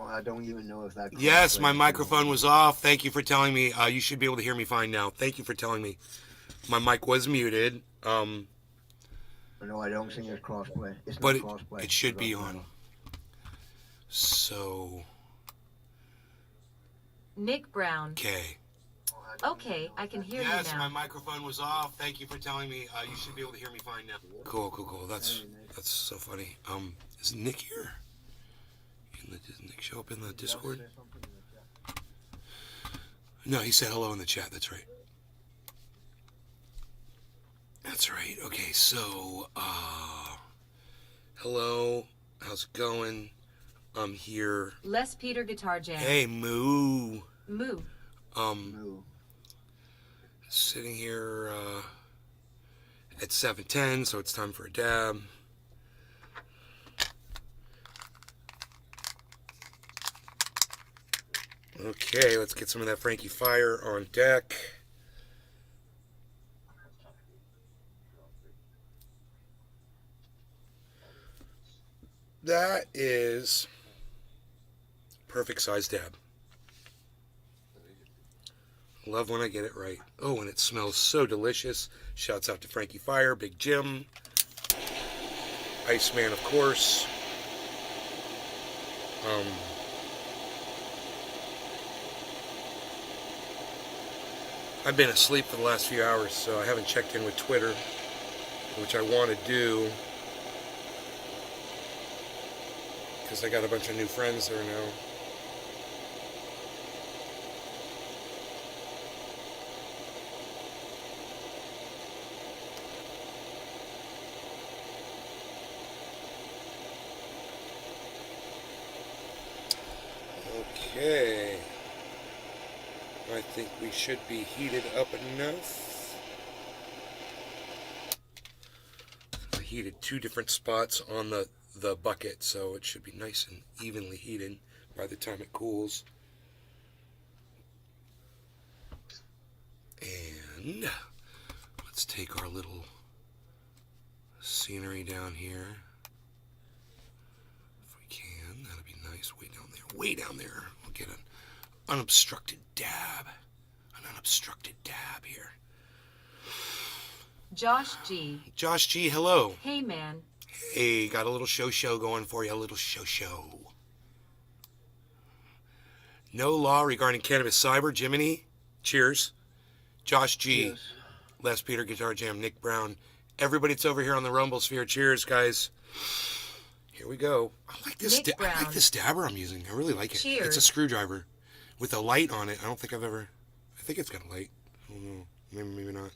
Oh, I don't even know if that Yes, my crossplay is still microphone on. was off. Thank you for telling me. You should be able to hear me fine now. Thank you for telling me. My mic was muted. No, I don't think it's crossplay. It's But not it crossplay, so should it be doesn't on. matter. So, Nick Brown. okay. Okay, I can hear you Yes, my now. microphone was off. Thank you for telling me. You should be able to hear me fine now. Cool, cool, cool. That's so funny. Is Nick here? Does Nick show up in the Discord? No, he said hello in the chat. That's right. That's right. Okay, so, hello. How's it going? I'm here. Les Peter Guitar Jam. Hey, Moo. Moo. No. Sitting here, at 7:10, so it's time for a dab. Okay, let's get some of that Frankie Fire on deck. That is perfect size dab. Love when I get it right. Oh, and it smells so delicious. Shouts out to Frankie Fire, Big Jim, Iceman, of course. I've been asleep for the last few hours, so I haven't checked in with Twitter, which I want to do, because I got a bunch of new friends there now. Okay. I think we should be heated up enough. I heated 2 different spots on the bucket, so it should be nice and evenly heated by the time it cools. And let's take our little scenery down here. If we can, that'll be nice. Way down there. Way down there. We'll get an unobstructed dab. An unobstructed dab here. Josh G. Josh G, hello. Hey, man. Hey, got a little show going for you. A little show. No law regarding cannabis cyber. Jiminy, cheers. Josh G, Yes. Les Peter Guitar Jam, Nick Brown. Everybody that's over here on the Rumble Sphere, cheers, guys. Here we go. I like this. Nick I like Brown. this dabber I'm using. I really like it. Cheers. It's a screwdriver with a light on it. I don't think I've ever. I think it's got a light. I don't know. Maybe not.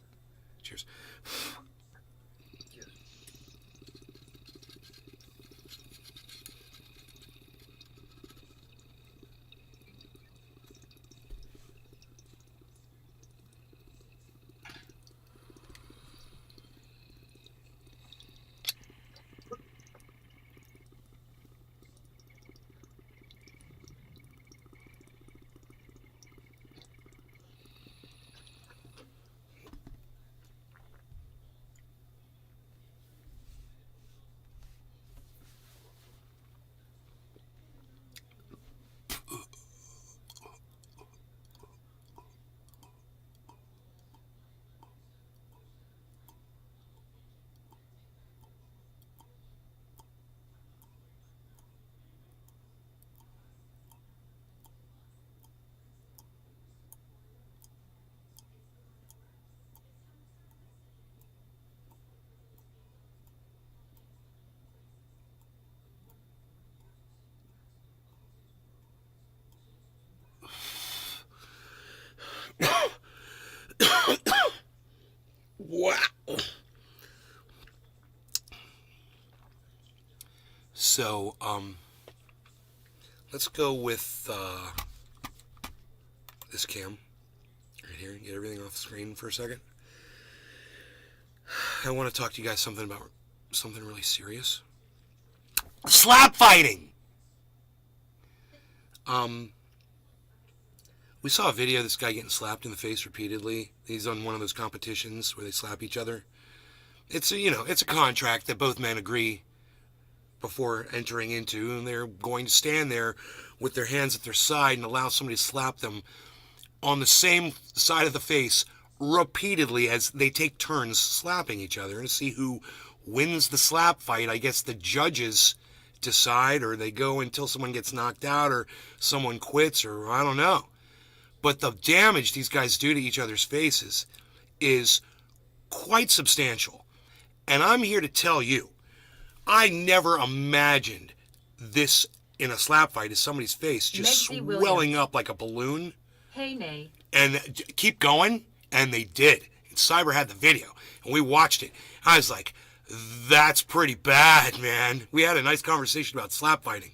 Cheers. Wow. So, let's go with this cam right here. Get everything off the screen for a second. I want to talk to you guys something about something really serious. Slap fighting. We saw a video of this guy getting slapped in the face repeatedly. He's on one of those competitions where they slap each other. It's a contract that both men agree before entering into, and they're going to stand there with their hands at their side and allow somebody to slap them on the same side of the face repeatedly as they take turns slapping each other and see who wins the slap fight. I guess the judges decide, or they go until someone gets knocked out or someone quits, or I don't know. But the damage these guys do to each other's faces is quite substantial. And I'm here to tell you, I never imagined this in a slap fight, is somebody's face just Megzy swelling Williams. up like a balloon. Hey, Nay. And keep going, and they did. And Cyber had the video, and we watched it. I was like, that's pretty bad, man. We had a nice conversation about slap fighting.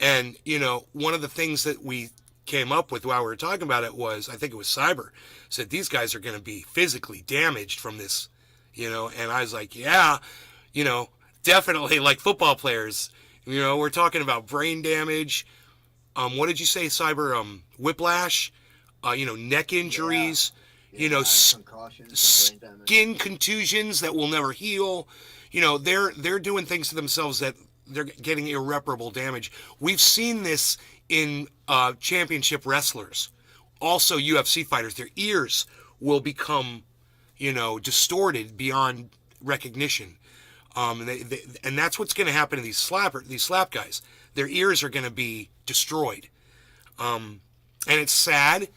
And, you know, one of the things that we came up with while we were talking about it was, I think it was Cyber, said these guys are going to be physically damaged from this, you know. And I was like, yeah, you know, definitely like football players. You know, we're talking about brain damage. What did you say, Cyber? Whiplash, you know, neck injuries, you know, concussions, brain damage. skin contusions that will never heal. You know, they're doing things to themselves that they're getting irreparable damage. We've seen this in championship wrestlers, also UFC fighters. Their ears will become, you know, distorted beyond recognition. And that's what's going to happen to these slap guys. Their ears are going to be destroyed. And it's sad,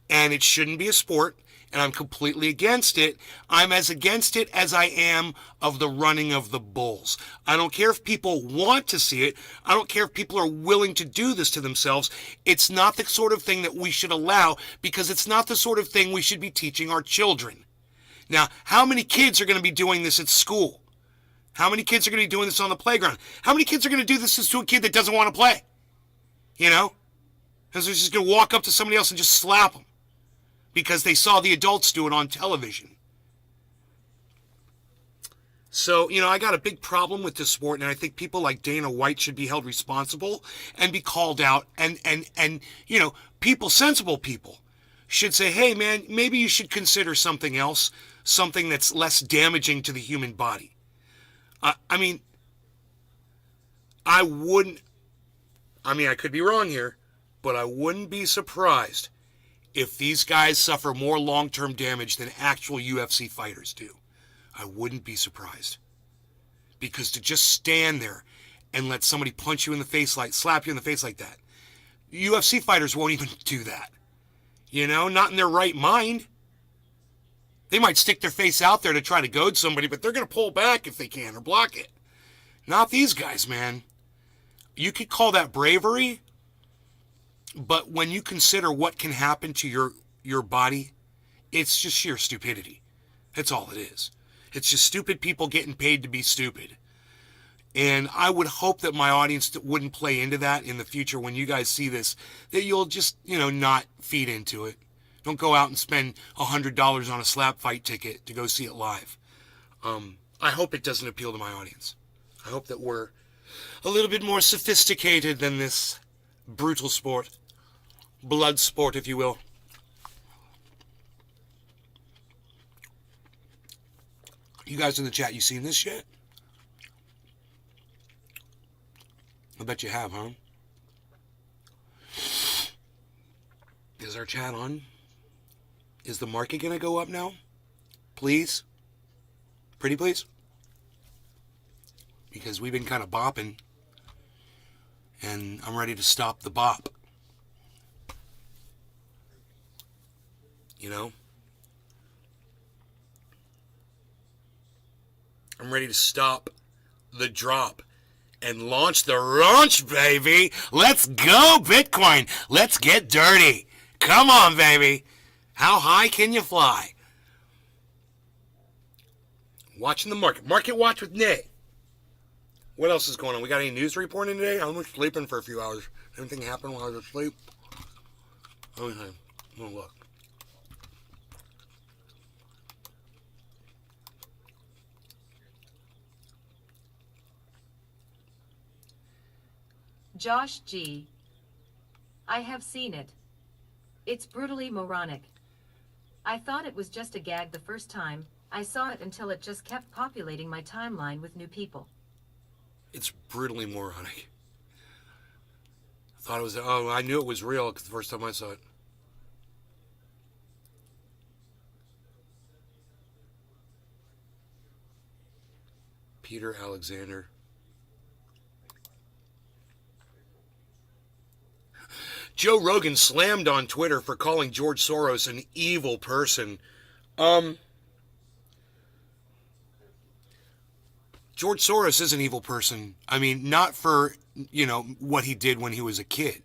and it shouldn't be a sport, and I'm completely against it. I'm as against it as I am of the running of the bulls. I don't care if people want to see it. I don't care if people are willing to do this to themselves. It's not the sort of thing that we should allow, because it's not the sort of thing we should be teaching our children. Now, how many kids are going to be doing this at school? How many kids are going to be doing this on the playground? How many kids are going to do this to a kid that doesn't want to play? You know? Because they're just going to walk up to somebody else and just slap them because they saw the adults do it on television. So, you know, I got a big problem with this sport, and I think people like Dana White should be held responsible and be called out. And you know, people, sensible people, should say, hey, man, maybe you should consider something else, something that's less damaging to the human body. I mean, I could be wrong here, but I wouldn't be surprised if these guys suffer more long-term damage than actual UFC fighters do. I wouldn't be surprised. Because to just stand there and let somebody punch you in the face, like slap you in the face like that, UFC fighters won't even do that. You know, not in their right mind. They might stick their face out there to try to goad somebody, but they're going to pull back if they can or block it. Not these guys, man. You could call that bravery, but when you consider what can happen to your body, it's just sheer stupidity. That's all it is. It's just stupid people getting paid to be stupid. And I would hope that my audience wouldn't play into that in the future when you guys see this, that you'll just, you know, not feed into it. Don't go out and spend $100 on a slap fight ticket to go see it live. I hope it doesn't appeal to my audience. I hope that we're a little bit more sophisticated than this brutal sport. Blood sport, if you will. You guys in the chat, you seen this yet? I bet you have, huh? Is our chat on? Is the market going to go up now? Please? Pretty please? Because we've been kind of bopping. And I'm ready to stop the bop. You know? I'm ready to stop the drop and launch the launch, baby. Let's go, Bitcoin. Let's get dirty. Come on, baby. How high can you fly? Watching the market. Market watch with Nay. What else is going on? We got any news reporting today? I was sleeping for a few hours. Anything happened while I was asleep? Okay. Oh, look. Josh G. I have seen it. It's brutally moronic. I thought it was just a gag the first time I saw it until it just kept populating my timeline with new people. It's brutally moronic. Thought it was, oh, I knew it was real the first time I saw it. Peter Alexander. Joe Rogan slammed on Twitter for calling George Soros an evil person. George Soros is an evil person. I mean, not for, what he did when he was a kid.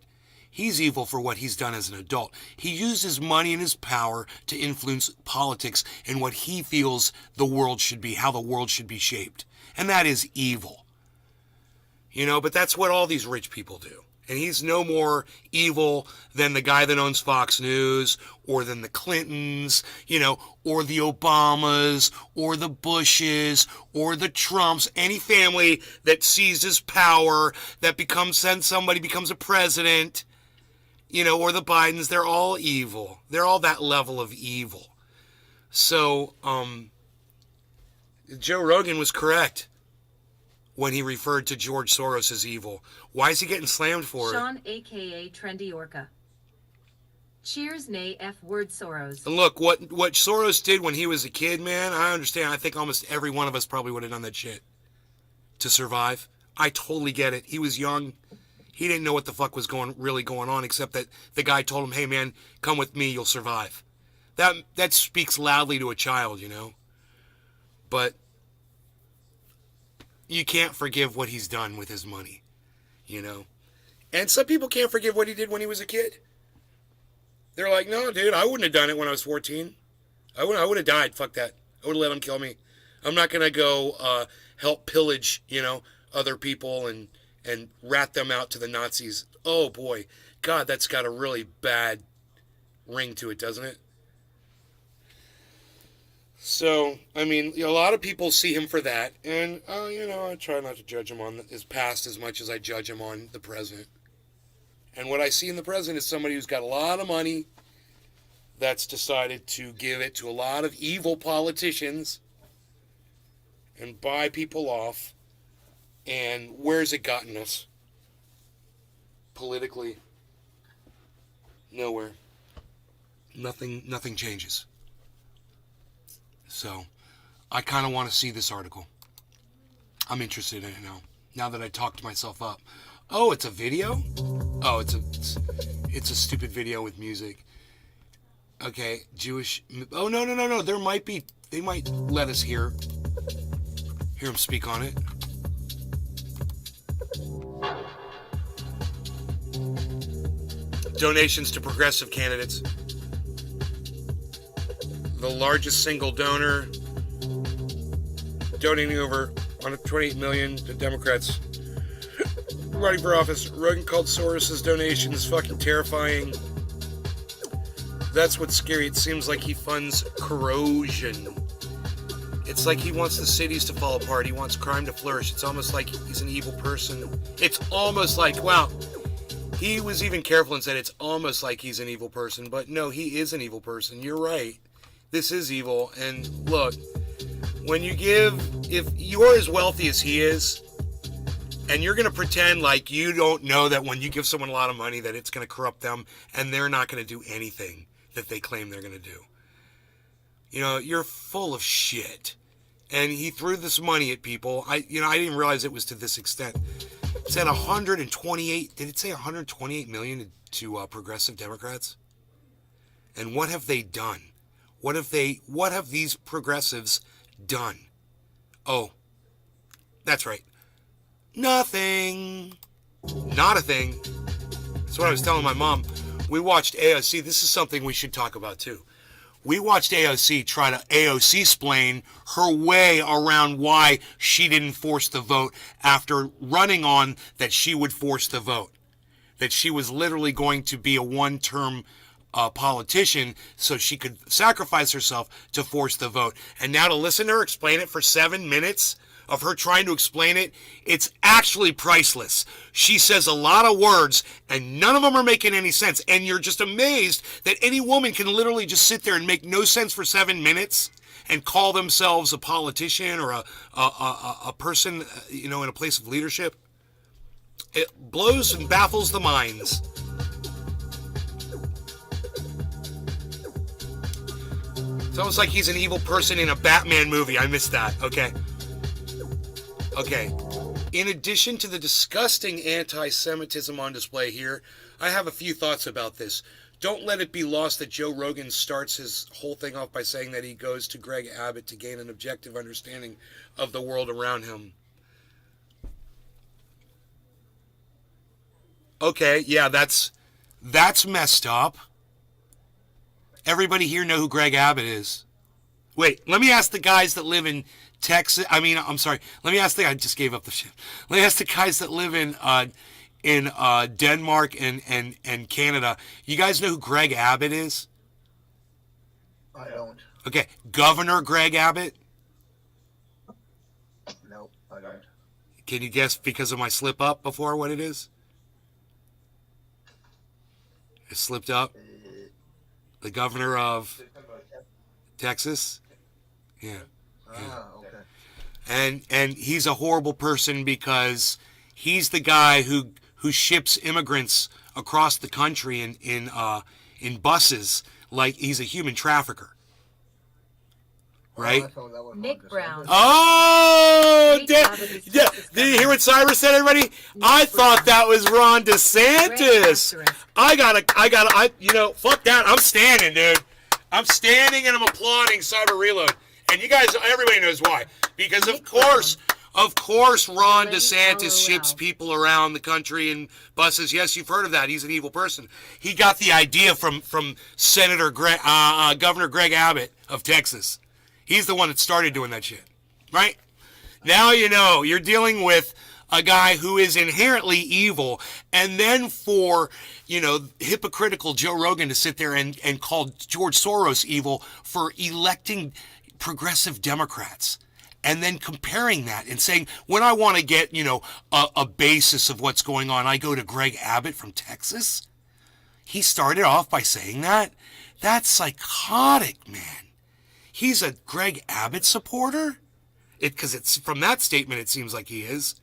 He's evil for what he's done as an adult. He used his money and his power to influence politics and what he feels the world should be, how the world should be shaped. And that is evil. But that's what all these rich people do. And he's no more evil than the guy that owns Fox News, or than the Clintons, or the Obamas, or the Bushes, or the Trumps. Any family that seizes power, that then somebody becomes a president, or the Bidens, they're all evil. They're all that level of evil. So, Joe Rogan was correct when he referred to George Soros as evil. Why is he getting slammed for it? Sean, a.k.a. Trendy Orca. Cheers, nay, F word Soros. And look, what Soros did when he was a kid, man, I understand. I think almost every one of us probably would have done that shit to survive. I totally get it. He was young. He didn't know what the fuck was really going on, except that the guy told him, hey, man, come with me, you'll survive. That speaks loudly to a child, But you can't forgive what he's done with his money, And some people can't forgive what he did when he was a kid. They're like, no, dude, I wouldn't have done it when I was 14. I would have died. Fuck that. I would have let him kill me. I'm not going to go help pillage, other people and rat them out to the Nazis. Oh, boy. God, that's got a really bad ring to it, doesn't it? So, I mean, a lot of people see him for that, and, I try not to judge him on his past as much as I judge him on the present. And what I see in the present is somebody who's got a lot of money that's decided to give it to a lot of evil politicians and buy people off. And where's it gotten us? Politically, nowhere. Nothing changes. So, I kind of want to see this article. I'm interested in it now that I talked myself up. Oh, it's a video? Oh, it's a stupid video with music. Okay, Jewish... Oh, no. They might let us hear him speak on it. Donations to progressive candidates. The largest single donor, donating over $128 million to Democrats running for office. Rogan called Soros' donations fucking terrifying. That's what's scary. It seems like he funds corrosion. It's like he wants the cities to fall apart. He wants crime to flourish. It's almost like he's an evil person. It's almost like, wow, he was even careful and said it's almost like he's an evil person. But no, he is an evil person. You're right. This is evil. And look, when you give, if you're as wealthy as he is, and you're going to pretend like you don't know that when you give someone a lot of money that it's going to corrupt them and they're not going to do anything that they claim they're going to do. You're full of shit. And he threw this money at people. I didn't realize it was to this extent. It said 128, did it say 128 million to progressive Democrats? And what have they done? What have these progressives done? Oh, that's right. Nothing. Not a thing. That's what I was telling my mom. We watched AOC. This is something we should talk about too. We watched AOC try to AOC-splain her way around why she didn't force the vote after running on that she would force the vote. That she was literally going to be a one-term politician so she could sacrifice herself to force the vote. And now to listen to her explain it for 7 minutes of her trying to explain it, it's actually priceless. She says a lot of words and none of them are making any sense. And you're just amazed that any woman can literally just sit there and make no sense for 7 minutes and call themselves a politician or a person, in a place of leadership. It blows and baffles the minds. It's almost like he's an evil person in a Batman movie. I missed that. Okay. Okay. In addition to the disgusting anti-Semitism on display here, I have a few thoughts about this. Don't let it be lost that Joe Rogan starts his whole thing off by saying that he goes to Greg Abbott to gain an objective understanding of the world around him. Okay, yeah, that's messed up. Everybody here know who Greg Abbott is. Wait, let me ask the guys that live in Texas. I'm sorry. Let me ask I just gave up the shit. Let me ask the guys that live in Denmark and Canada. You guys know who Greg Abbott is? I don't. Okay, Governor Greg Abbott. Nope, I don't. Can you guess because of my slip up before what it is? It slipped up. The governor of Texas. Yeah. Ah, okay. And he's a horrible person because he's the guy who ships immigrants across the country in buses like he's a human trafficker. Right? Nick Brown. Oh, did you hear what Cyrus said, everybody? I thought that was Ron DeSantis. Fuck that. I'm standing, dude. I'm standing and I'm applauding Cyber Reload. And you guys, everybody knows why. Because of course, Ron DeSantis ships people around the country in buses. Yes, you've heard of that. He's an evil person. He got the idea from Governor Greg Abbott of Texas. He's the one that started doing that shit, right? Now you know you're dealing with a guy who is inherently evil, and then for, hypocritical Joe Rogan to sit there and call George Soros evil for electing progressive Democrats, and then comparing that and saying, when I want to get, a basis of what's going on, I go to Greg Abbott from Texas. He started off by saying that. That's psychotic, man. He's a Greg Abbott supporter? Because it's from that statement, it seems like he is.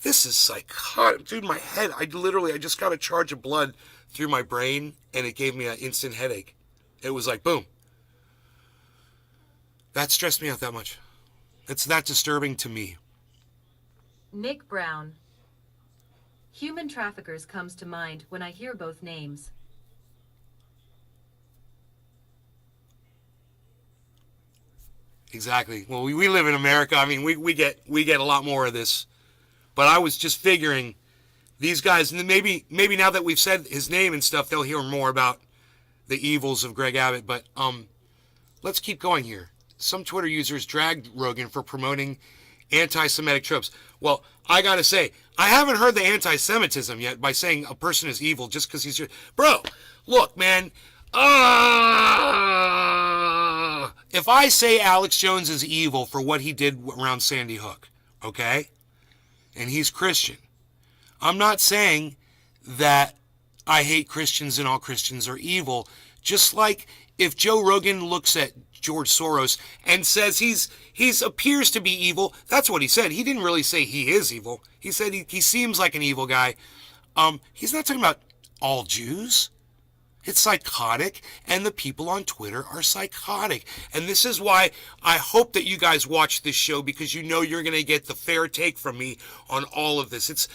This is psychotic. Dude, my head, I just got a charge of blood through my brain, and it gave me an instant headache. It was like, boom. That stressed me out that much. It's that disturbing to me. Nick Brown. Human traffickers comes to mind when I hear both names. Exactly. Well, we live in America. I mean, we get a lot more of this. But I was just figuring these guys, and then maybe now that we've said his name and stuff, they'll hear more about the evils of Greg Abbott. But let's keep going here. Some Twitter users dragged Rogan for promoting anti-Semitic tropes. Well, I got to say, I haven't heard the anti-Semitism yet by saying a person is evil just because he's... Bro, look, man. If I say Alex Jones is evil for what he did around Sandy Hook, okay, and he's Christian, I'm not saying that I hate Christians and all Christians are evil. Just like if Joe Rogan looks at George Soros and says he's appears to be evil, that's what he said. He didn't really say he is evil. He said he seems like an evil guy. He's not talking about all Jews. It's psychotic, and the people on Twitter are psychotic. And this is why I hope that you guys watch this show, because you know you're going to get the fair take from me on all of this. It's,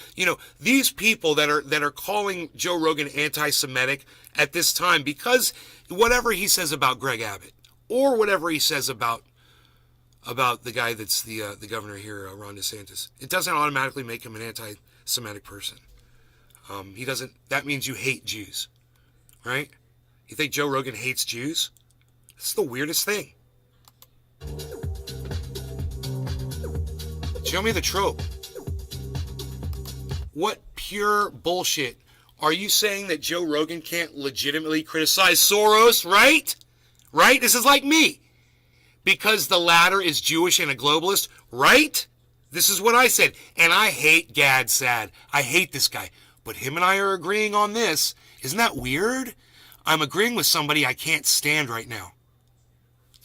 these people that are calling Joe Rogan anti-Semitic at this time, because whatever he says about Greg Abbott, or whatever he says about the guy that's the governor here, Ron DeSantis, it doesn't automatically make him an anti-Semitic person. He doesn't. That means you hate Jews. Right? You think Joe Rogan hates Jews? It's the weirdest thing. Show me the trope. What pure bullshit. Are you saying that Joe Rogan can't legitimately criticize Soros, right? Right? This is like me. Because the latter is Jewish and a globalist, right? This is what I said. And I hate Gad Saad. I hate this guy. But him and I are agreeing on this. Isn't that weird? I'm agreeing with somebody I can't stand right now.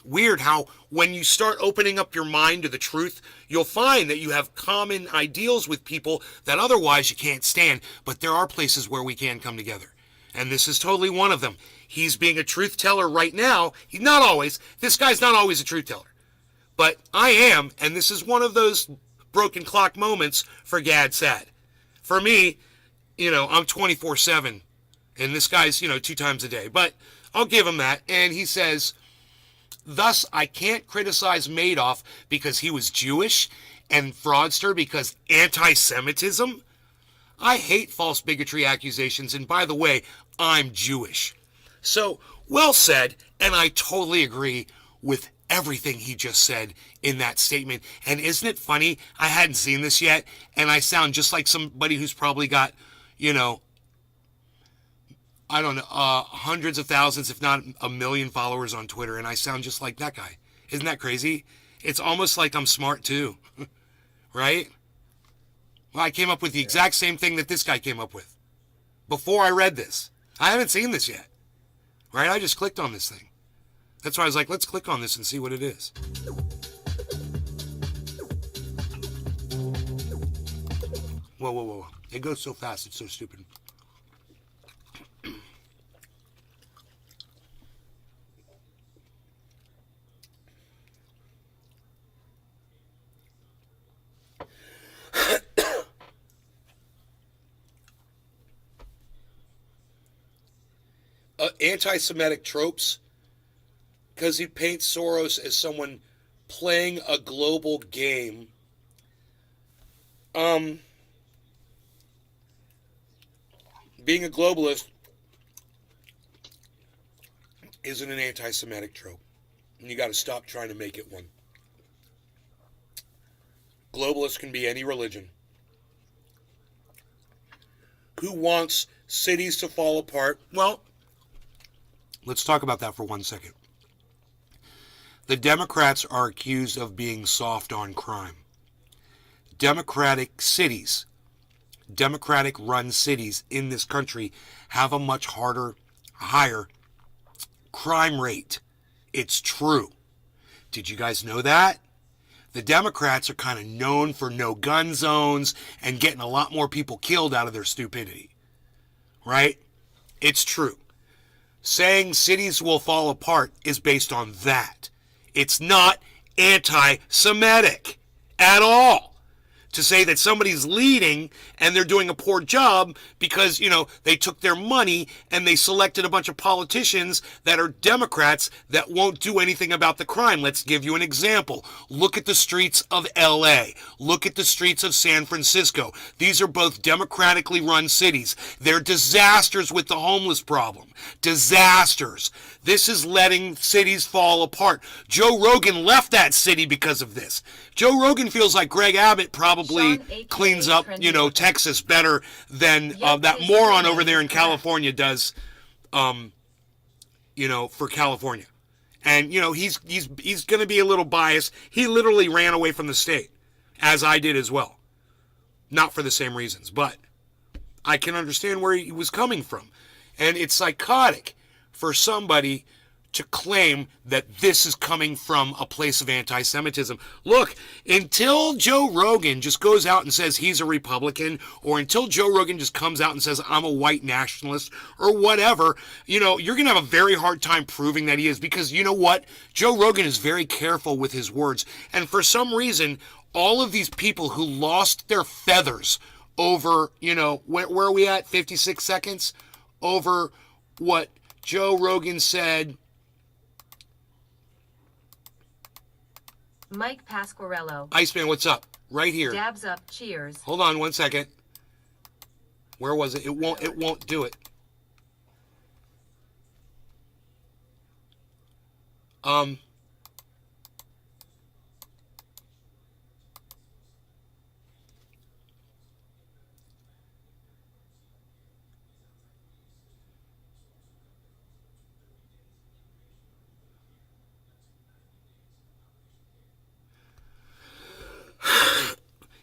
weird how when you start opening up your mind to the truth, you'll find that you have common ideals with people that otherwise you can't stand. But there are places where we can come together. And this is totally one of them. He's being a truth teller right now. He's not always. This guy's not always a truth teller. But I am, and this is one of those broken clock moments for Gad Saad. For me, I'm 24/7, and this guy's, 2 times a day. But I'll give him that. And he says, thus, I can't criticize Madoff because he was Jewish and fraudster because anti-Semitism. I hate false bigotry accusations, and by the way, I'm Jewish. So, well said, and I totally agree with everything he just said in that statement. And isn't it funny? I hadn't seen this yet, and I sound just like somebody who's probably got, I don't know, hundreds of thousands, if not a million followers on Twitter, and I sound just like that guy. Isn't that crazy? It's almost like I'm smart too, right? Well, I came up with the exact same thing that this guy came up with before I read this. I haven't seen this yet, right? I just clicked on this thing. That's why I was like, let's click on this and see what it is. Whoa, whoa, whoa. It goes so fast, it's so stupid. Anti-Semitic tropes, because he paints Soros as someone playing a global game. Being a globalist isn't an anti-Semitic trope, and you got to stop trying to make it one. Globalists can be any religion. Who wants cities to fall apart? Well, let's talk about that for 1 second. The Democrats are accused of being soft on crime. Democratic cities, Democratic-run cities in this country have a much higher crime rate. It's true. Did you guys know that? The Democrats are kind of known for no-gun zones and getting a lot more people killed out of their stupidity. Right? It's true. Saying cities will fall apart is based on that. It's not anti-Semitic at all. To say that somebody's leading and they're doing a poor job because, they took their money and they selected a bunch of politicians that are Democrats that won't do anything about the crime. Let's give you an example. Look at the streets of LA. Look at the streets of San Francisco. These are both democratically run cities. They're disasters with the homeless problem. Disasters. This is letting cities fall apart. Joe Rogan left that city because of this. Joe Rogan feels like Greg Abbott probably cleans up, Texas better than that moron over there in California does, for California. And, he's going to be a little biased. He literally ran away from the state, as I did as well. Not for the same reasons, but I can understand where he was coming from. And it's psychotic for somebody to claim that this is coming from a place of anti-Semitism. Look, until Joe Rogan just goes out and says he's a Republican, or until Joe Rogan just comes out and says I'm a white nationalist, or whatever, you're going to have a very hard time proving that he is, because you know what? Joe Rogan is very careful with his words. And for some reason, all of these people who lost their feathers over, where are we at? 56 seconds? Over what Joe Rogan said. Mike Pasquarello. Iceman, what's up? Right here. Dabs up. Cheers. Hold on 1 second. Where was it? It won't do it.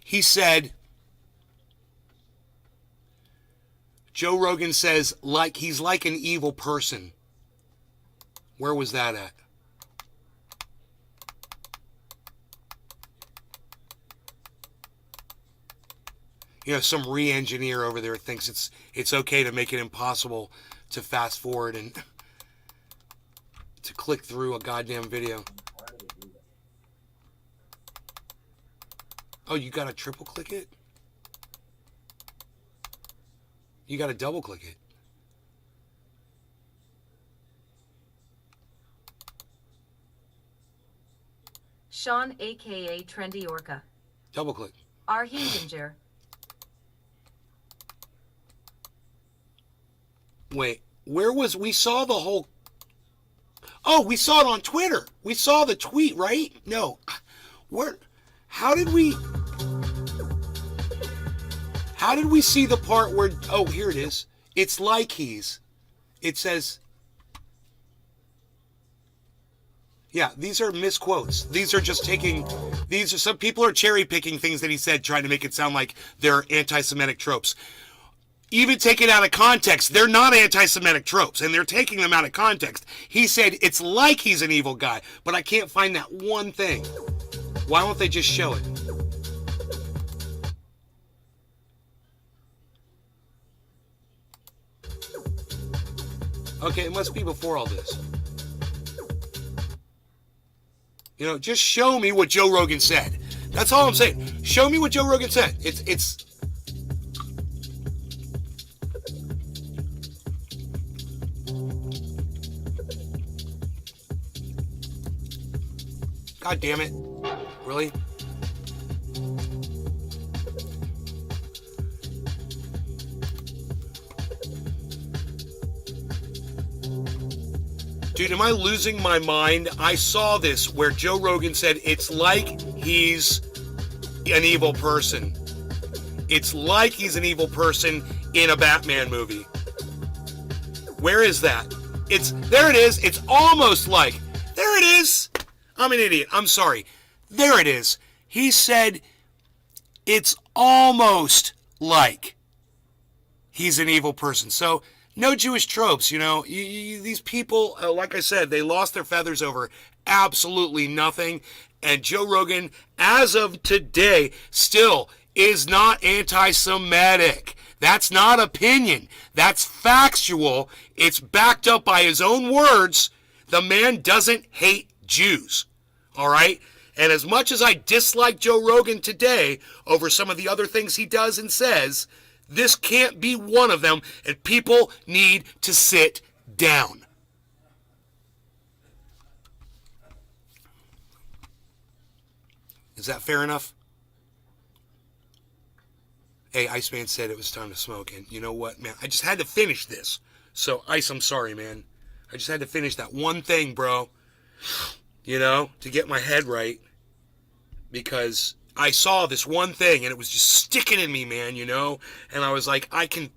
He said, Joe Rogan says, he's like an evil person. Where was that at? some re-engineer over there thinks it's okay to make it impossible to fast forward and to click through a goddamn video. Oh, you gotta triple click it? You gotta double click it. Sean, aka Trendy Orca. Double click. R. Hindinger. Wait, we saw the whole... Oh, we saw it on Twitter. We saw the tweet, right? No. How did we see the part where... Oh, here it is. It's like it says... Yeah, these are misquotes. These are just some people are cherry picking things that he said, trying to make it sound like they're anti-Semitic tropes. Even taken out of context, they're not anti-Semitic tropes, and they're taking them out of context. He said it's like he's an evil guy, but I can't find that one thing. Why don't they just show it? Okay, it must be before all this. Just show me what Joe Rogan said. That's all I'm saying. Show me what Joe Rogan said. It's God damn it. Really? Dude, am I losing my mind? I saw this where Joe Rogan said it's like he's an evil person. It's like he's an evil person in a Batman movie. Where is that? There it is. It's almost like. There it is. I'm an idiot. I'm sorry. There it is. He said it's almost like he's an evil person. So, no Jewish tropes, these people, like I said, they lost their feathers over absolutely nothing. And Joe Rogan, as of today, still is not anti-Semitic. That's not opinion. That's factual. It's backed up by his own words. The man doesn't hate Jews. All right? And as much as I dislike Joe Rogan today over some of the other things he does and says, this can't be one of them, and people need to sit down. Is that fair enough? Hey, Iceman said it was time to smoke, and you know what, man? I just had to finish this. So, Ice, I'm sorry, man. I just had to finish that one thing, bro. To get my head right. Because I saw this one thing and it was just sticking in me, man, and I was like, I can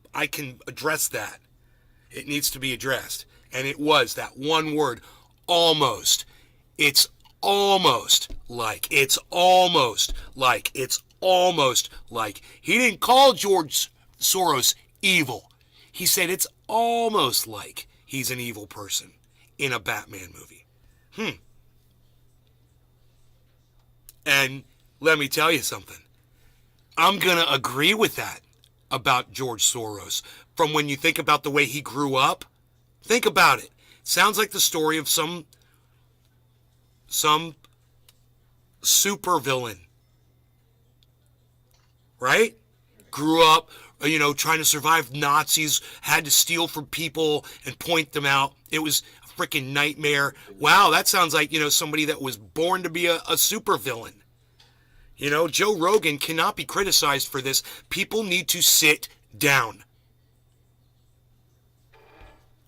address that. It needs to be addressed. And it was that one word, almost. It's almost like. It's almost like. It's almost like. He didn't call George Soros evil. He said it's almost like he's an evil person in a Batman movie. And let me tell you something. I'm going to agree with that about George Soros. From when you think about the way he grew up, think about it. Sounds like the story of some supervillain. Right? Grew up, trying to survive Nazis, had to steal from people and point them out. It was a freaking nightmare. Wow, that sounds like, somebody that was born to be a supervillain. Joe Rogan cannot be criticized for this. People need to sit down.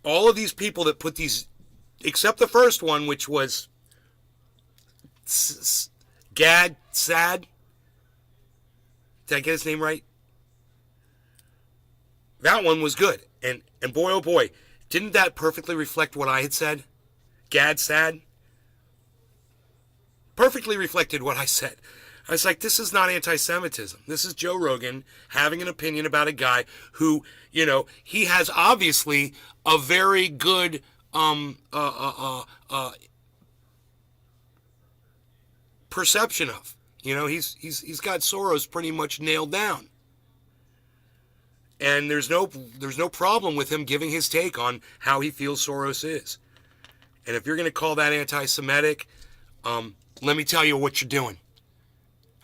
All of these people that put these, except the first one, which was Gad Sad. Did I get his name right? That one was good. And boy, oh boy, didn't that perfectly reflect what I had said? Gad Sad? Perfectly reflected what I said. I was like, this is not anti-Semitism. This is Joe Rogan having an opinion about a guy who, he has obviously a very good perception of. He's got Soros pretty much nailed down. And there's no problem with him giving his take on how he feels Soros is. And if you're going to call that anti-Semitic, let me tell you what you're doing.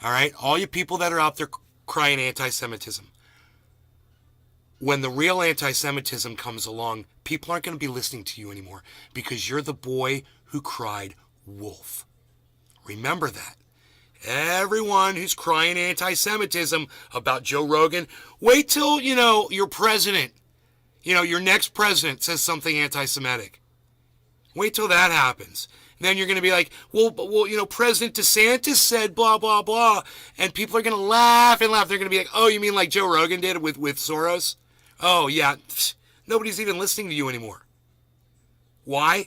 All right? All you people that are out there crying anti-Semitism. When the real anti-Semitism comes along, people aren't going to be listening to you anymore because you're the boy who cried wolf. Remember that. Everyone who's crying anti-Semitism about Joe Rogan, wait till, your president, your next president says something anti-Semitic. Wait till that happens. Then you're going to be like, well, President DeSantis said blah, blah, blah. And people are going to laugh and laugh. They're going to be like, oh, you mean like Joe Rogan did with Soros? Oh, yeah. Nobody's even listening to you anymore. Why?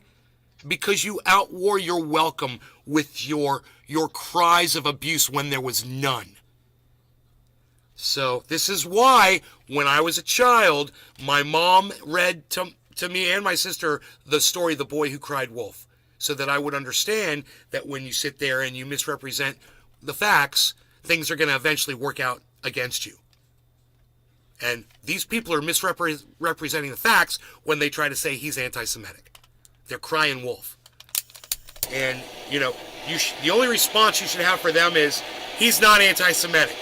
Because you outwore your welcome with your cries of abuse when there was none. So this is why when I was a child, my mom read to me and my sister the story The Boy Who Cried Wolf, so that I would understand that when you sit there and you misrepresent the facts, things are going to eventually work out against you. And these people are misrepresenting the facts when they try to say he's anti-Semitic. They're crying wolf. And, the only response you should have for them is, he's not anti-Semitic.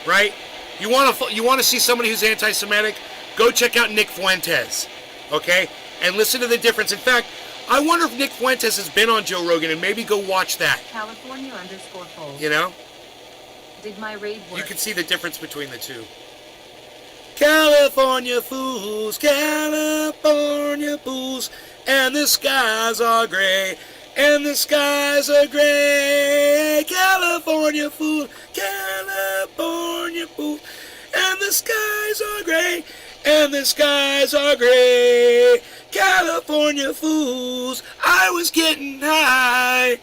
Right? You want to see somebody who's anti-Semitic? Go check out Nick Fuentes. Okay? And listen to the difference. In fact, I wonder if Nick Fuentes has been on Joe Rogan, and maybe go watch that. California_Foles. Did my raid work? You can see the difference between the two. California fools, California fools, and the skies are gray, and the skies are gray. California fool, California fool, and the skies are gray, and the skies are gray. California fools, I was getting high.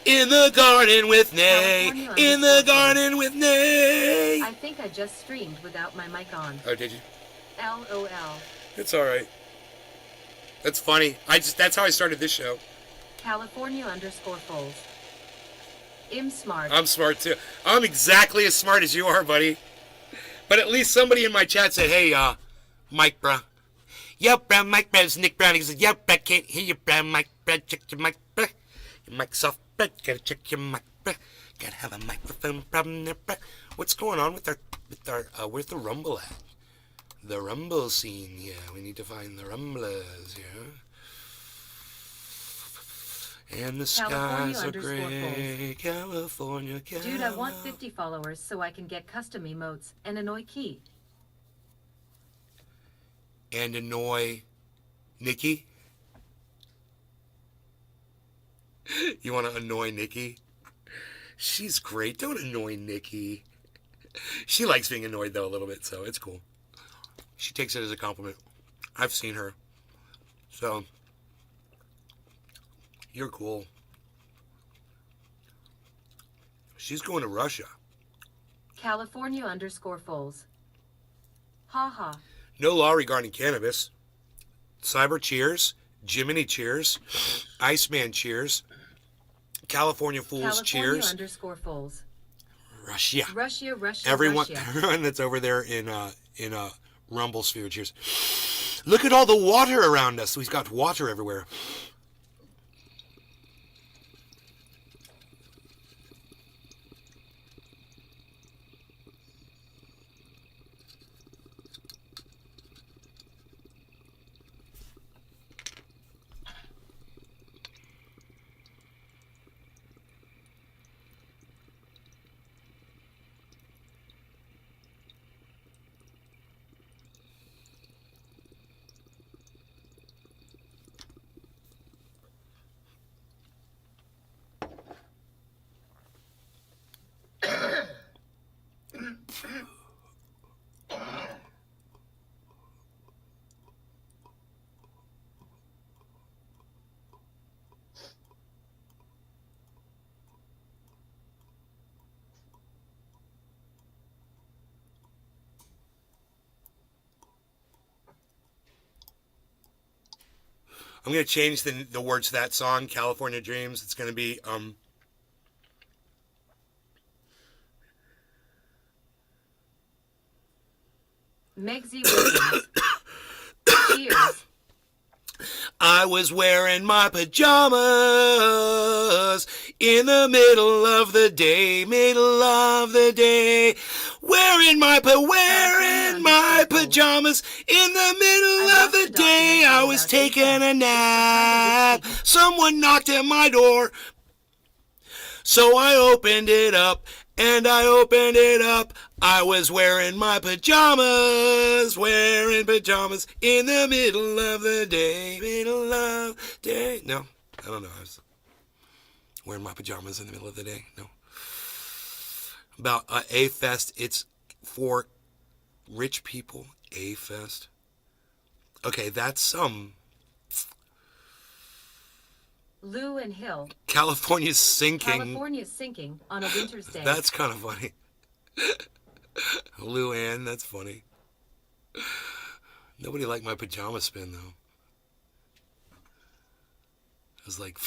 In the garden with Nay. In the garden with Nay. I think I just streamed without my mic on. Oh, did you? LOL. It's alright. That's funny. That's how I started this show. California_Foles. I'm smart. I'm smart too. I'm exactly as smart as you are, buddy. But at least somebody in my chat said, hey, Mike, bruh. Yep, bruh, Mike, bruh. It's Nick Brown. He said, yep, I can't hear you, bruh, Mike, bruh. Check your mic, bruh. Your mic's off, bruh. Gotta check your mic, bruh. Gotta have a microphone problem there, bruh. What's going on with our, where's the Rumble at? The Rumble scene, yeah. We need to find the Rumblers, yeah. And the skies are gray, California. Dude, I want 50 followers so I can get custom emotes and annoy Key. And annoy Nikki? You want to annoy Nikki? She's great. Don't annoy Nikki. She likes being annoyed, though, a little bit, so it's cool. She takes it as a compliment. I've seen her. So, you're cool. She's going to Russia. California_Foles. Ha ha. No law regarding cannabis. Cyber cheers. Jiminy cheers. Iceman cheers. California Fools cheers. California_Foles. Russia. Russia. Everyone that's over there in Rumble Sphere cheers. Look at all the water around us. We've got water everywhere. I'm going to change the words to that song, California Dreams. It's going to be, Megsy Williams. Cheers. I was wearing my pajamas in the middle of the day, wearing my pajamas in the middle of the day. I was taking a nap. Someone knocked at my door. So I opened it up, and I opened it up. I was wearing my pajamas, in the middle of the day, No, I don't know. I was wearing my pajamas in the middle of the day. No. About A-Fest, it's for rich people. A-Fest. Okay, that's Lou and Hill. California's sinking. California's sinking on a winter's day. That's kind of funny. Lou Ann, that's funny. Nobody liked my pajama spin, though. It was like,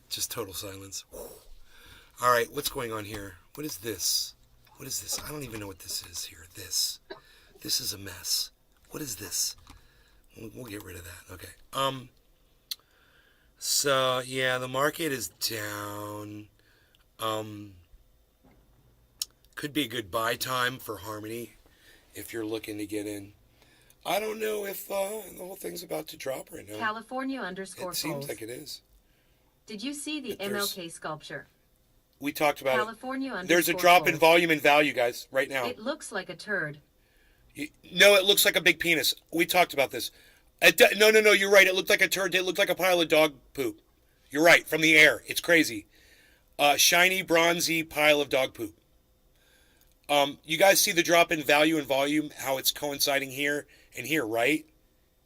just total silence. All right, what's going on here? What is this? What is this? I don't even know what this is here. This is a mess. What is this? We'll get rid of that. Okay. So, yeah, the market is down. Could be a good buy time for Harmony if you're looking to get in. I don't know if the whole thing's about to drop right now. California _ It seems like it is. Did you see the MLK sculpture? We talked about California it. There's a drop in volume and value, guys, right now. It looks like a turd. No, it looks like a big penis. We talked about this. No, you're right. It looked like a turd. It looked like a pile of dog poop. You're right, from the air. It's crazy. Shiny, bronzy pile of dog poop. You guys see the drop in value and volume, how it's coinciding here and here, right?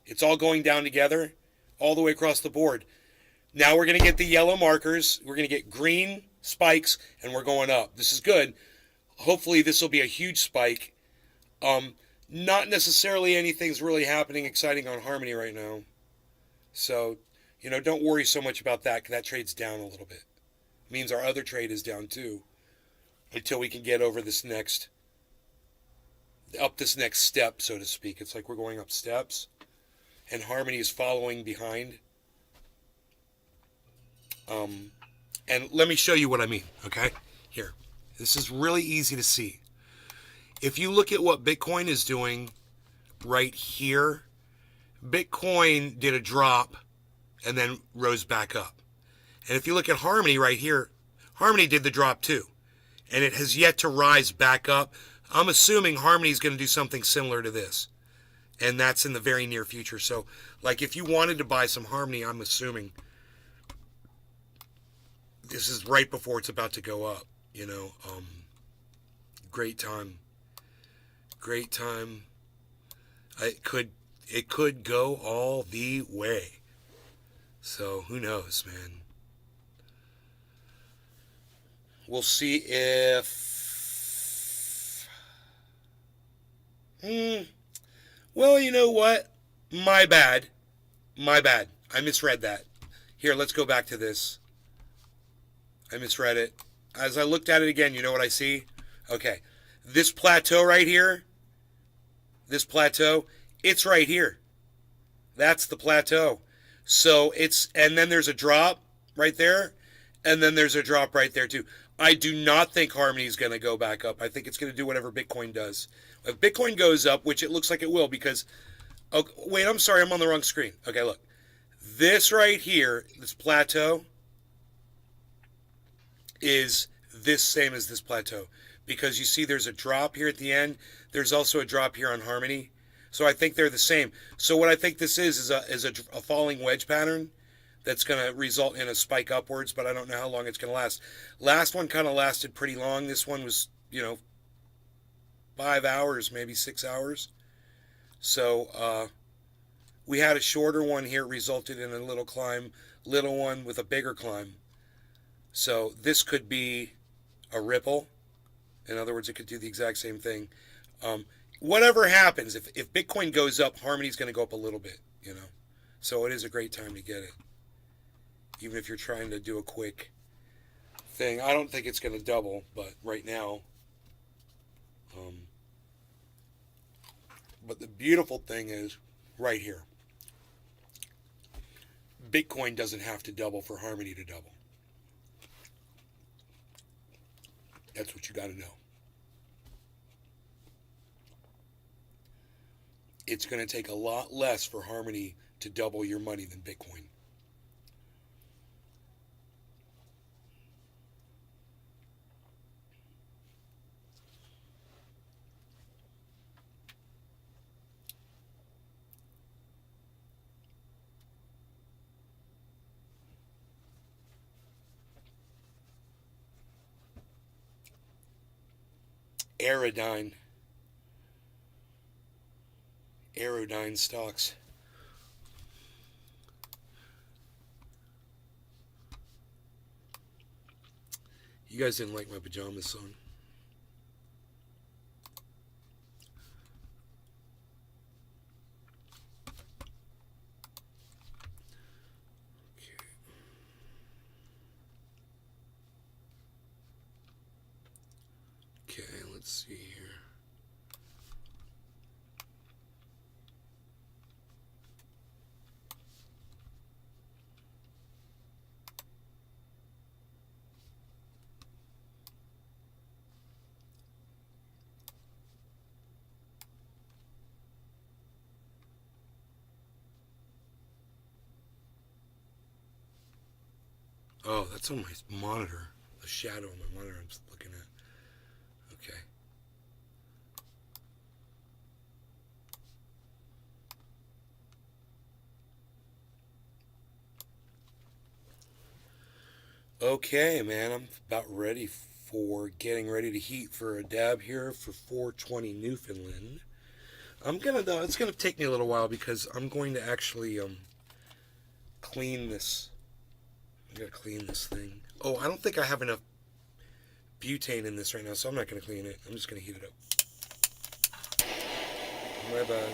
It's all going down together, all the way across the board. Now we're going to get the yellow markers. We're going to get green spikes, and we're going up. This is good. Hopefully this will be a huge spike. Not necessarily anything's really happening exciting on Harmony right now. So, don't worry so much about that, because that trade's down a little bit. It means our other trade is down too, until we can get over this next step, so to speak. It's like we're going up steps, and Harmony is following behind. And let me show you what I mean, okay? Here. This is really easy to see. If you look at what Bitcoin is doing right here, Bitcoin did a drop and then rose back up. And if you look at Harmony right here, Harmony did the drop too. And it has yet to rise back up. I'm assuming Harmony is going to do something similar to this. And that's in the very near future. So, like, if you wanted to buy some Harmony, I'm assuming this is right before it's about to go up. Great time. Great time. It could go all the way. So, who knows, man. We'll see if... Well, you know what? My bad. I misread that. Here, let's go back to this. I misread it. As I looked at it again, you know what I see? Okay. This plateau right here, it's right here. That's the plateau. So and then there's a drop right there, and then there's a drop right there too. I do not think Harmony is going to go back up. I think it's going to do whatever Bitcoin does. If Bitcoin goes up, which it looks like it will, because... Oh, wait, I'm sorry, I'm on the wrong screen. Okay, look. This right here, this plateau, is this same as this plateau. Because you see there's a drop here at the end. There's also a drop here on Harmony. So I think they're the same. So what I think this is a falling wedge pattern that's going to result in a spike upwards, but I don't know how long it's going to last. Last one kind of lasted pretty long. This one was, 5 hours, maybe 6 hours. So we had a shorter one here. It resulted in a little climb, little one with a bigger climb. So this could be a ripple. In other words, it could do the exact same thing. Whatever happens, if Bitcoin goes up, Harmony's going to go up a little bit, So it is a great time to get it. Even if you're trying to do a quick thing. I don't think it's going to double, but right now. But the beautiful thing is, right here, Bitcoin doesn't have to double for Harmony to double. That's what you got to know. It's going to take a lot less for Harmony to double your money than Bitcoin. Aerodyne stocks. You guys didn't like my pajamas song. Okay, let's see here. Oh, that's on my monitor. The shadow on my monitor I'm looking at. Okay. Okay, man, I'm about ready for getting ready to heat for a dab here for 420 Newfoundland. It's gonna take me a little while because I'm going to actually clean this. I gotta clean this thing. Oh, I don't think I have enough butane in this right now, so I'm not gonna clean it. I'm just gonna heat it up. My bad.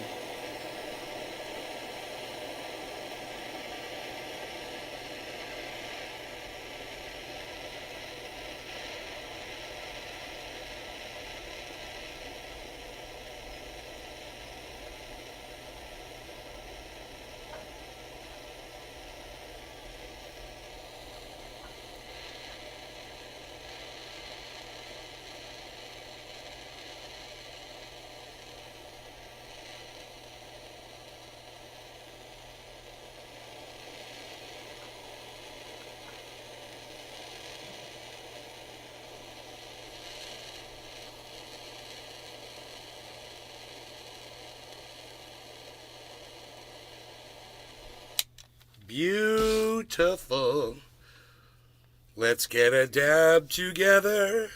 Beautiful. Let's get a dab together.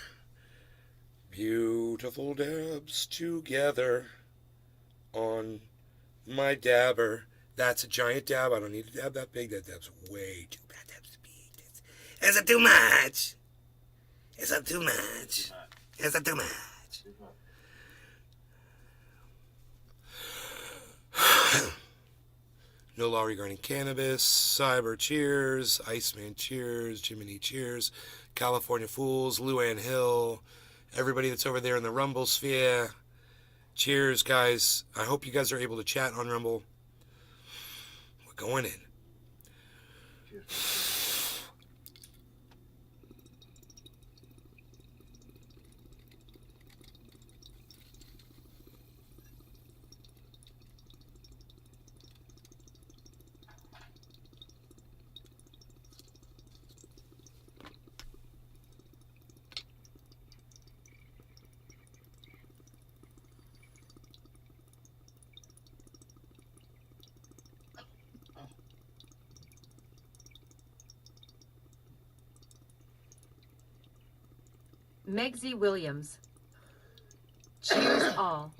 Beautiful dabs together on my dabber. That's a giant dab. I don't need a dab that big. That dab's way too bad. That's big. Is it too much? Is it too much? Is it too much? No law regarding cannabis, Cyber cheers, Iceman cheers, Jiminy cheers, California Fools, Luann Hill, everybody that's over there in the Rumble sphere. Cheers, guys. I hope you guys are able to chat on Rumble. We're going in. Cheers. Megsy Williams. Cheers all.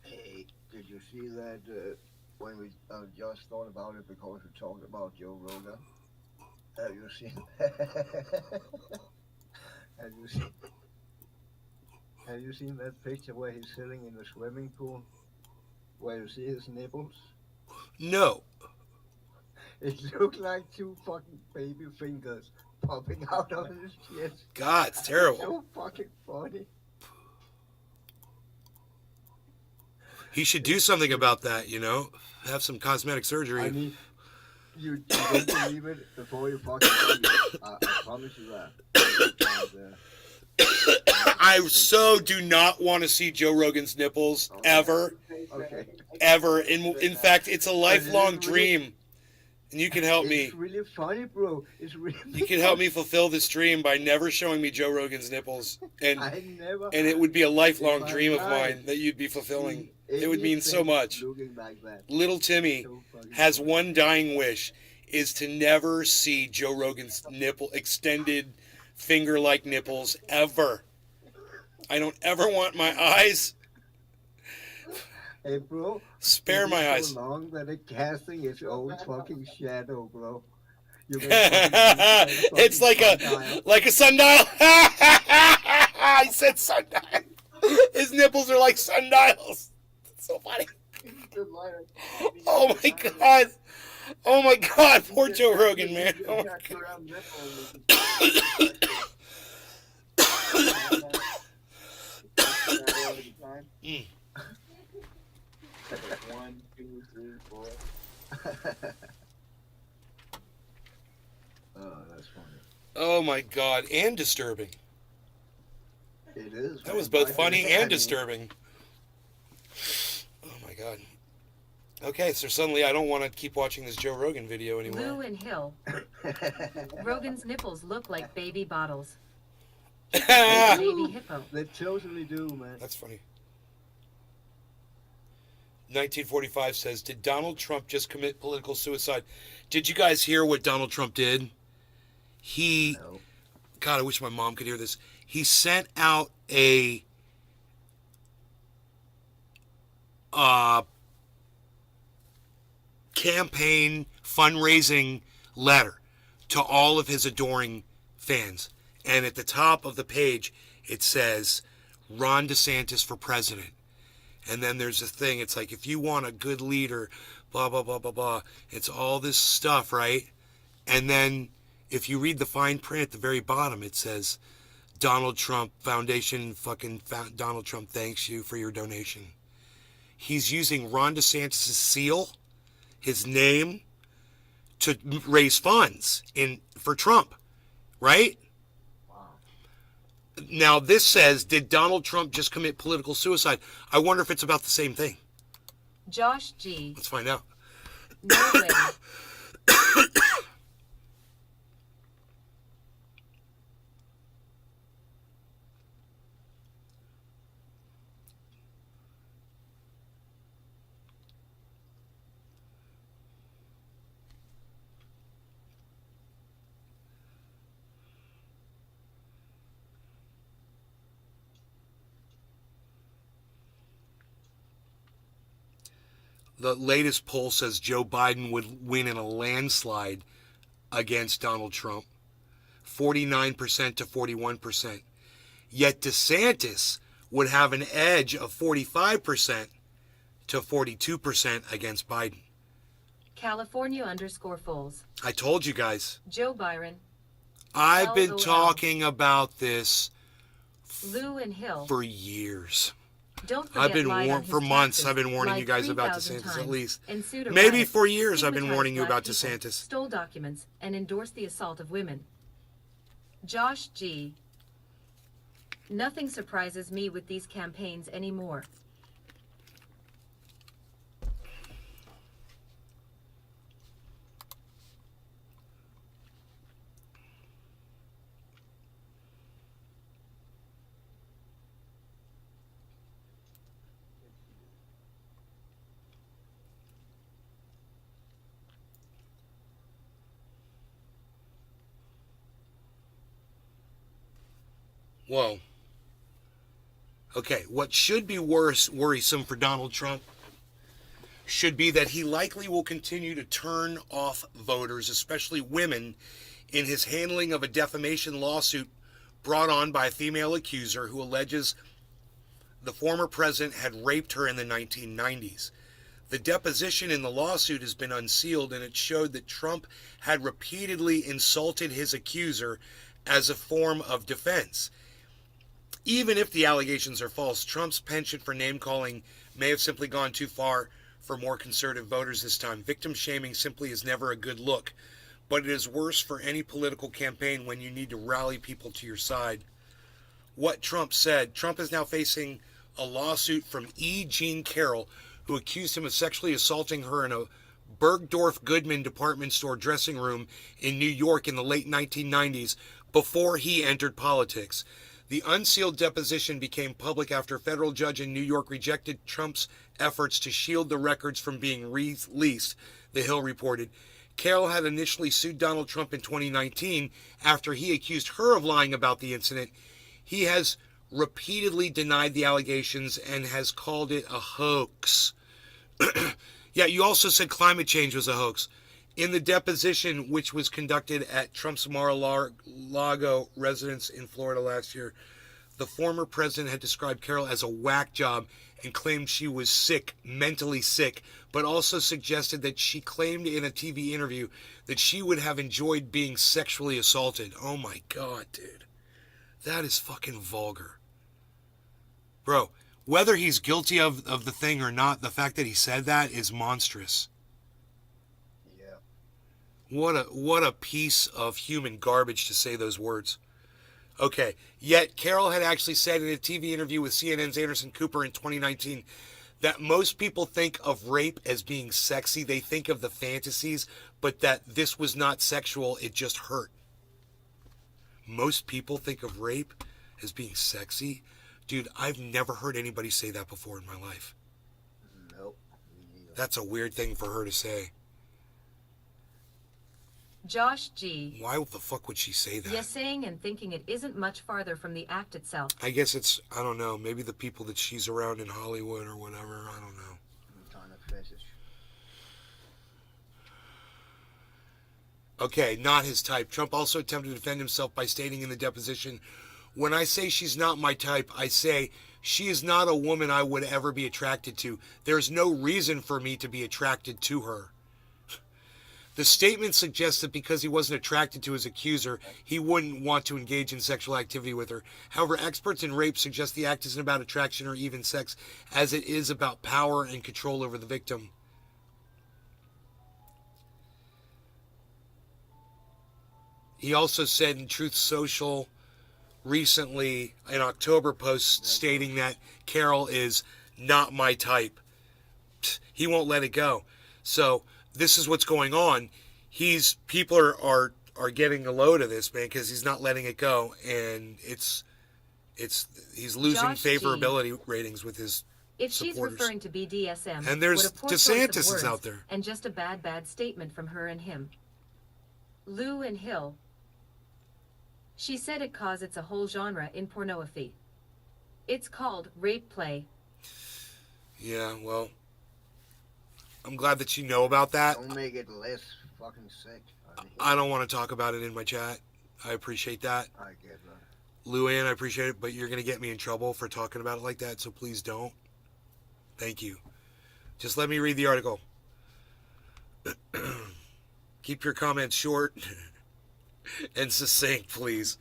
Hey, did you see that when we just thought about it because we talked about Joe Rogan? Have you seen? have you seen? Have you seen that picture where he's sitting in the swimming pool, where you see his nipples? No. It looked like two fucking baby fingers popping out of his chest. God, it's terrible. So fucking funny. He should do something about that, you know? Have some cosmetic I surgery. mean, you don't believe it before you fucking see it. I promise you that. And, I so do not want to see Joe Rogan's nipples ever, okay. ever. In fact, it's a lifelong dream. And you can help me. It's really funny, bro. It's really. You can help me fulfill this dream by never showing me Joe Rogan's nipples. And I never. it would be a lifelong In my dream of life, mine that you'd be fulfilling. seen It would mean so anything much. Looking like that. Little Timmy So fucking has funny. one dying wish, is to never see Joe Rogan's nipple, extended finger-like nipples, ever. I don't ever want my eyes. Hey, bro. Spare it my is eyes. So long that it's casting its own fucking shadow, bro. You can fucking use that It's like fucking a sundial. I said sundial. His nipples are like sundials. It's so funny. sundial. Oh my god. Oh my god. Poor Joe Rogan, man. Oh my Mm. 1, 2, 3, 4. Oh, that's funny. Oh my god. And disturbing. It is. That was man. both funny I and mean, disturbing. Oh my god. Okay, so suddenly I don't want to keep watching this Joe Rogan video Lou anymore. and Hill. Rogan's nipples look like baby bottles. That's Baby hippo. They totally do, man. funny. 1945 says, did Donald Trump just commit political suicide? Did you guys hear what Donald Trump did? He, No. God, I wish my mom could hear this. He sent out a campaign fundraising letter to all of his adoring fans. And at the top of the page, it says, Ron DeSantis for president. And then there's a thing, it's like, if you want a good leader, blah, blah, blah, blah, blah. It's all this stuff, right? And then if you read the fine print at the very bottom, it says, Donald Trump Foundation, Donald Trump thanks you for your donation. He's using Ron DeSantis' seal, his name, to raise funds for Trump, right? Now, this says, did Donald Trump just commit political suicide? I wonder if it's about the same thing. Josh G. Let's find out. No way. The latest poll says Joe Biden would win in a landslide against Donald Trump, 49% to 41%. Yet DeSantis would have an edge of 45% to 42% against Biden. California_Foles. I told you guys. Joe Byron. I've been LOL. talking about this Lou and Hill. for years. Don't forget I've been lied on warned his for months. taxes I've been warning like you guys about 3,000 DeSantis at times, least. and sued a Maybe riot, for years I've been stigmatized warning you black about people, DeSantis. Stole documents and endorsed the assault of women. Josh G. Nothing surprises me with these campaigns anymore. Whoa. Okay, what should be worrisome for Donald Trump should be that he likely will continue to turn off voters, especially women, in his handling of a defamation lawsuit brought on by a female accuser who alleges the former president had raped her in the 1990s. The deposition in the lawsuit has been unsealed, and it showed that Trump had repeatedly insulted his accuser as a form of defense. Even if the allegations are false, Trump's penchant for name-calling may have simply gone too far for more conservative voters this time. Victim shaming simply is never a good look, but it is worse for any political campaign when you need to rally people to your side. What Trump said: Trump is now facing a lawsuit from E. Jean Carroll, who accused him of sexually assaulting her in a Bergdorf Goodman department store dressing room in New York in the late 1990s before he entered politics. The unsealed deposition became public after a federal judge in New York rejected Trump's efforts to shield the records from being released, The Hill reported. Carroll had initially sued Donald Trump in 2019 after he accused her of lying about the incident. He has repeatedly denied the allegations and has called it a hoax. Yeah, you also said climate change was a hoax. In the deposition, which was conducted at Trump's Mar-a-Lago residence in Florida last year, the former president had described Carroll as a whack job and claimed she was sick, mentally sick, but also suggested that she claimed in a TV interview that she would have enjoyed being sexually assaulted. Oh my God, dude. That is fucking vulgar. Bro, whether he's guilty of the thing or not, the fact that he said that is monstrous. Yeah. What a piece of human garbage to say those words. Okay, yet Carroll had actually said in a TV interview with CNN's Anderson Cooper in 2019 that most people think of rape as being sexy. They think of the fantasies, but that this was not sexual, it just hurt. Most people think of rape as being sexy? Dude, I've never heard anybody say that before in my life. Nope. Me neither. That's a weird thing for her to say. Josh G. Why the fuck would she say that? Yes, saying and thinking it isn't much farther from the act itself. I guess it's, I don't know, maybe the people that she's around in Hollywood or whatever, I don't know. Some kind of fetish. Okay, not his type. Trump also attempted to defend himself by stating in the deposition, "When I say she's not my type, I say she is not a woman I would ever be attracted to. There's no reason for me to be attracted to her." The statement suggests that because he wasn't attracted to his accuser, he wouldn't want to engage in sexual activity with her. However, experts in rape suggest the act isn't about attraction or even sex, as it is about power and control over the victim. He also said in Truth Social recently, an October post, stating that Carroll is not my type. He won't let it go. So this is what's going on. People are getting a load of this, man, because he's not letting it go, and he's losing Josh G. favorability ratings with his If she's supporters. referring to BDSM, And there's what a poor choice DeSantis of is words, out there. and just a bad statement from her and him. Lou and Hill. She said it 'cause it's a whole genre in pornography. It's called rape play. Yeah, well, I'm glad that you know about that. Don't make it less fucking sick. I don't want to talk about it in my chat. I appreciate that. I get that. Luann, I appreciate it, but you're going to get me in trouble for talking about it like that, so please don't. Thank you. Just let me read the article. Keep your comments short and succinct, please.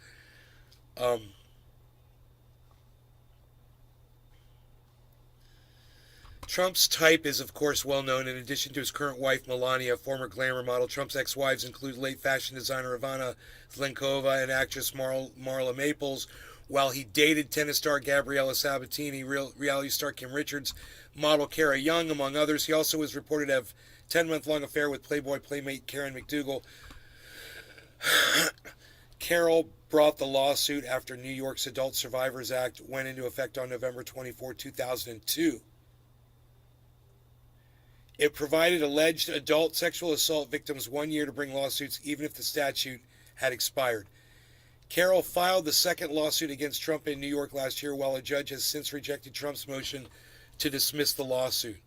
Trump's type is, of course, well known. In addition to his current wife, Melania, former glamour model, Trump's ex-wives include late fashion designer Ivana Zlenkova and actress Marla Maples, while he dated tennis star Gabriella Sabatini, reality star Kim Richards, model Kara Young, among others. He also was reported to have a 10-month-long affair with Playboy playmate Karen McDougal. Carroll brought the lawsuit after New York's Adult Survivors Act went into effect on November 24, 2002. It provided alleged adult sexual assault victims 1 year to bring lawsuits even if the statute had expired. Carroll filed the second lawsuit against Trump in New York last year, while a judge has since rejected Trump's motion to dismiss the lawsuit.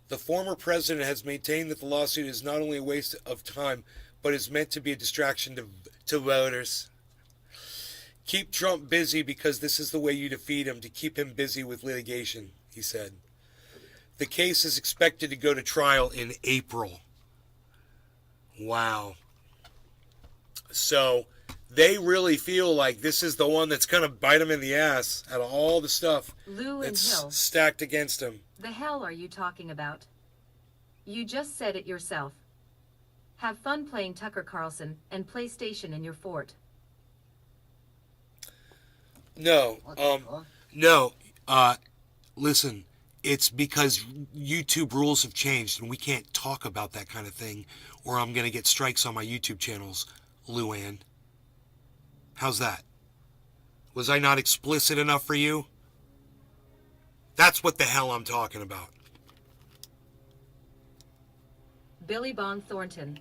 The former president has maintained that the lawsuit is not only a waste of time, but is meant to be a distraction to voters. Keep Trump busy because this is the way you defeat him, to keep him busy with litigation, he said. The case is expected to go to trial in April. Wow. So they really feel like this is the one that's going to bite them in the ass out of all the stuff Lou and that's Hill. stacked against them. The hell are you talking about? You just said it yourself. Have fun playing Tucker Carlson and PlayStation in your fort. No, What the fuck? no, listen, it's because YouTube rules have changed and we can't talk about that kind of thing or I'm going to get strikes on my YouTube channels, Luann. How's that? Was I not explicit enough for you? That's what the hell I'm talking about. Billy Bong Thornton.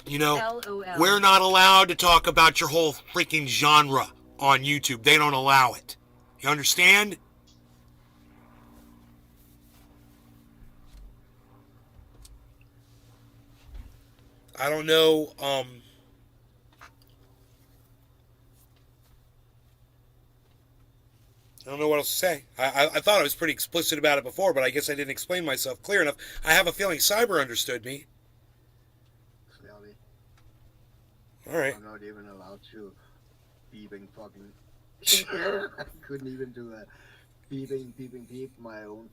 You know, LOL. we're not allowed to talk about your whole freaking genre on YouTube. They don't allow it. You understand? I don't know, I don't know what else to say. I thought I was pretty explicit about it before, but I guess I didn't explain myself clear enough. I have a feeling Cyber understood me. Clearly, All right. I'm not even allowed to beeping fucking. I couldn't even do that. Beeping, beep. My own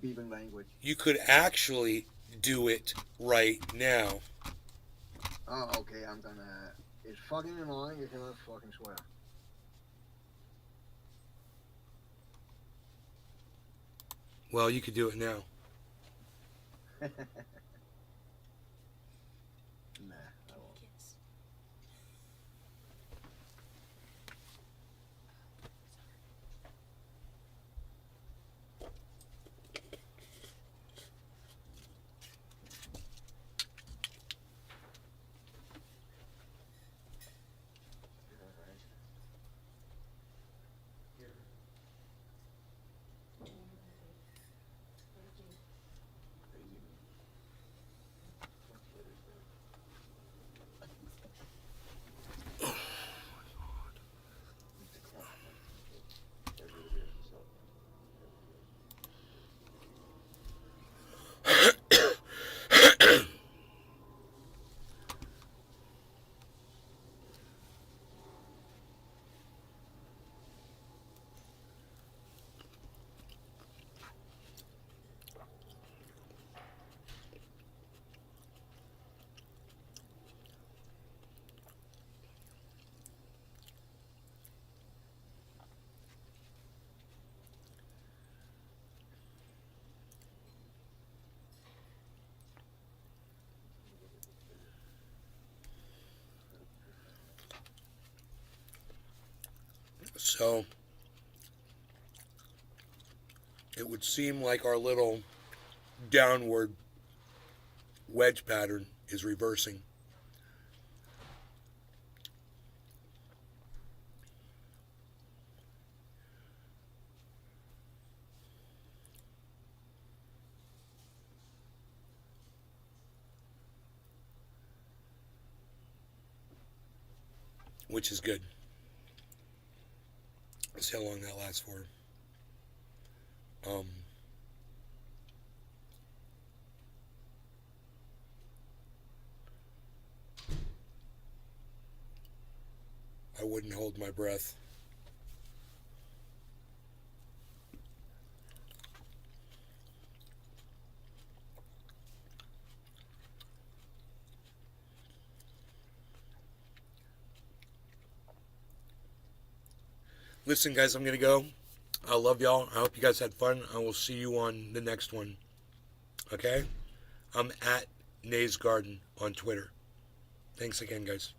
beeping language. You could actually do it right now. Oh, okay. I'm gonna. It's fucking annoying. You cannot fucking swear. Well, you could do it now. Nah, I won't. So, it would seem like our little downward wedge pattern is reversing. Which is good. Let's see how long that lasts for. I wouldn't hold my breath. Listen, guys, I'm going to go. I love y'all. I hope you guys had fun. I will see you on the next one. Okay? I'm at Nays Garden on Twitter. Thanks again, guys.